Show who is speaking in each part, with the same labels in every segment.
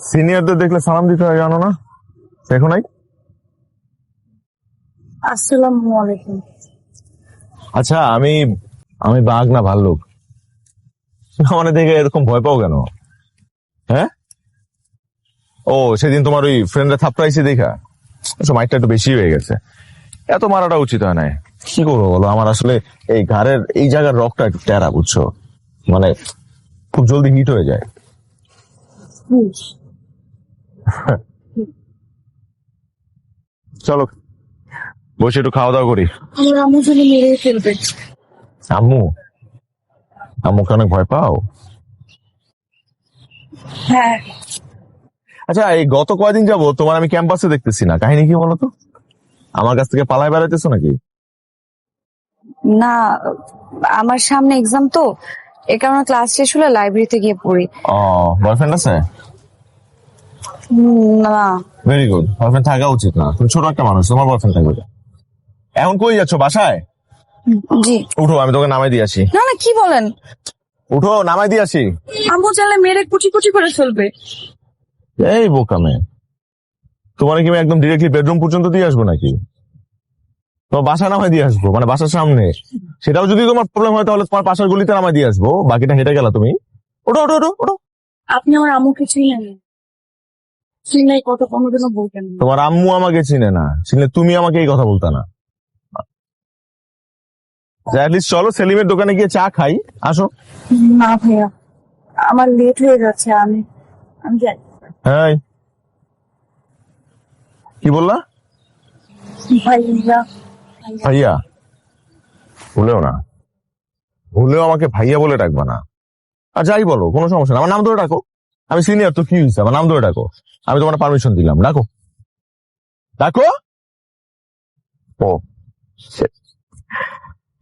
Speaker 1: সিনিয়রদের দেখলে সালাম দিতে হয়, জানো না? দেখো নাই?
Speaker 2: আসসালামু আলাইকুম।
Speaker 1: আচ্ছা, আমি আমি বাঘ না ভাল্লুক? মানে দেখে এরকম ভয় পাও কেন? হ্যাঁ? ও, সেদিন তোমার ওই ফ্রেন্ডরা থাপড়াইছে দেখা মাইকটা একটু বেশি হয়ে গেছে। এত মারাটা উচিত হয় না। কি করবো বলো, আমার আসলে এই ঘাড়ের এই জায়গার রকটা একটু টেরা, বুঝছো? মানে খুব জলদি হিট হয়ে যায়। চলো বসে একটু খাওয়া দাওয়া করি।
Speaker 2: আমার আম্মু যেন মেরে ফেলবে।
Speaker 1: আম্মু? আম্মুকে অনেক ভয় পাও?
Speaker 2: হ্যাঁ,
Speaker 1: আচ্ছা, এই গত কয়দিন যাবো তোমার আমি ক্যাম্পাসে দেখতেছি না, কাহিনী কি বলো তো? আমার কাছ থেকে পালায় বেড়াইতেছো নাকি?
Speaker 2: না, আমার সামনে এক্সাম তো, এ কারণে ক্লাস শেষ হলে লাইব্রেরিতে গিয়ে পড়ি।
Speaker 1: ও, বয়ফ্রেন্ড আছে?
Speaker 2: না।
Speaker 1: ভেরি গুড, বয়ফ্রেন্ড থাকা উচিত না, তুমি ছোট একটা মানুষ, তোমার বয়ফ্রেন্ড থাকবে। এখন কই যাচ্ছ, বাসায়?
Speaker 2: জি।
Speaker 1: উঠো, আমি তোকে নামাই দিয়ে আসি।
Speaker 2: না না, কি বলেন?
Speaker 1: উঠো, নামাই দিয়ে আসি।
Speaker 2: আম্মু চাইলে মেরে কুচি কুচি করে ফেলবে।
Speaker 1: এই বোকা মেয়ে, তোমার কি আমি একদম ডিরেক্টলি বেডরুম পর্যন্ত দিয়ে আসবো নাকি? তোমার বাসা নামাই দিয়ে আসবো, মানে বাসার সামনে। সেটাও যদি তোমার প্রবলেম হয় তাহলে তোমার পাশের গলিতে নামাই দিয়ে আসবো, বাকিটা হেঁটে গেলা তুমি। ওঠো ওঠো ওঠো ওঠো।
Speaker 2: আপনি আমার আম্মুকে চিনেন? চিনলে কত কোনোদিনও বলতেন না।
Speaker 1: তোমার আম্মু আমাকে চিনে না, চিনলে তুমি আমাকে এই কথা বলতা না। অ্যাটলিস্ট চলো সেলিমের দোকানে গিয়ে চা খাই, আসো।
Speaker 2: না ভাইয়া, আমার লেট হয়ে যাচ্ছে, আমি আমি যাই।
Speaker 1: হ্যাঁ, কি বললা?
Speaker 2: ভাইয়া,
Speaker 1: ভাইয়া? ভুলেও না, ভুলেও আমাকে ভাইয়া বলে ডাকবা না। আর যাই বলো কোনো সমস্যা না, আমার নাম ধরে ডাকো। আমি সিনিয়র তো কি হয়েছে, আমার নাম ধরে ডাকো। আমি তোমার পারমিশন দিলাম, ডাকো ডাকো। ও shit.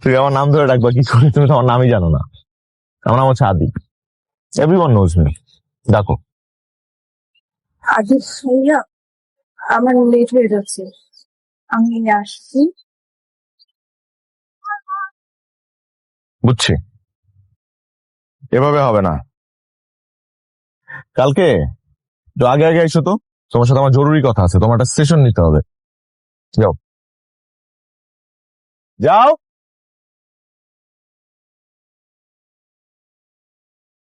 Speaker 1: তুই আমার নাম ধরে ডাকবা কি করে? তুমি তো আমার নামই জানো না। আমার নাম হচ্ছে আদি, এভরিওয়ান নোজ মি। ডাকো।
Speaker 2: আগে ভাইয়া, আমার লেট হয়ে যাচ্ছে, আমি আসছি।
Speaker 1: বুঝছি, এভাবে হবে না। কালকে একটু আগে আগে এসো তো, তোমার সাথে আমার জরুরি কথা আছে, তোমার একটা সেশন নিতে হবে। যাও যাও।